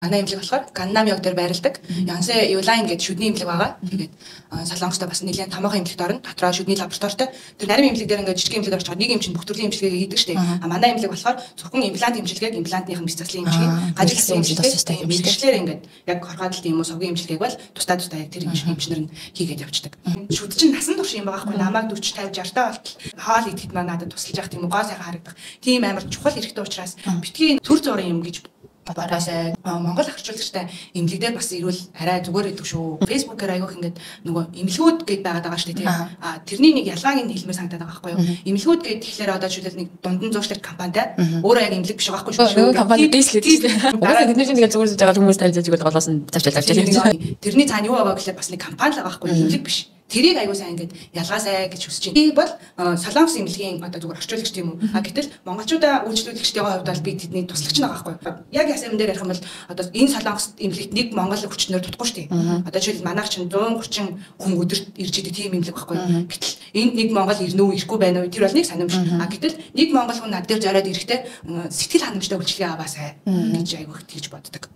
Манай имлэг болохоор Ганнам яг дээр байрладаг. Янсэ Юлайн гэдэг шүдний имлэг байгаа. Тэгээд Солонгостой бас нэлээд томоохон имлэгт орно. Дотроо шүдний лабораторитой. Тэр нарийн имлэг дээр ингээд жижиг имлэг орчоод нэг юм чинь бүх төрлийн имчилгээ хийдэг штеп. Манай имлэг болохоор зөвхөн имплант имчилгээг имплантныхын бис заслын имчилгээг гажигсан имчилгээ мэргэжлэр ингээд яг хоргоодолт юм уу совгийн имчилгээг бол тусдаа яг тэр имчнэр нь хийгээд явчихдаг. Шүд чинь насан турш юм байгаа хгүй намайг 40 50 60 таа болтол хоол идэхэд маань надад тусалж явах тийм уу гоо сайхан харагдах. Тийм амар чухал хэрэгтэй учраас битгий төр зургийн юм гэж Барасаа Монгол ахчлуулагчтай имлэгдээ бас ирвэл арай зүгээр идэг шүү. Facebook-ээр аягүйх ингээд нөгөө имлгүүд гээд байгаад байгаа шүү дээ тийм. Тэрний нэг ялгааг нь хэлмээр санагдаад байгаа байхгүй юу? Имлгүүд гээд тэгэхээр одоо жишээлбэл нэг дундан зуршлаг компанитай өөрөө яг имлэг биш байгаа байхгүй шүү. Компани дийслээд тийм. Угаасаа тэдний чинь ингээд зүгээр байгаа хүмүүс таньж зүгээр голоос нь завчаалаа. Тэрний цаана юу байгаа гэхэлээ бас нэг компани л байгаа байхгүй юу? Имлэг биш. Тэрийг аягүй сайн ингээд ялгаасай гэж хүсэж байна. Би бол Солонгос имлэгийн одоо зүгээр орчуулагч тийм үү. Гэтэл монголчуудаа үйлчлүүлэгчдийн хувьд бол би тэдний туслагч байгаа байхгүй. Яг ясам дээр ярих юм бол одоо энэ Солонгос имлэгт нэг монгол хүчнээр тутахгүй шүү дээ. Одоо жишээл манайх чинь 130 хүн өдөрт ирж идэг тийм имлэг байхгүй. Гэтэл энд нэг монгол ирнэ үү, ирэхгүй байна уу? Тэр бол нэг санамж. Гэтэл нэг монгол хүн над дээр зориод ирэхдээ сэтгэл ханамжтай үйлчлэгээ аваасай гэж аягүй тэгж боддог.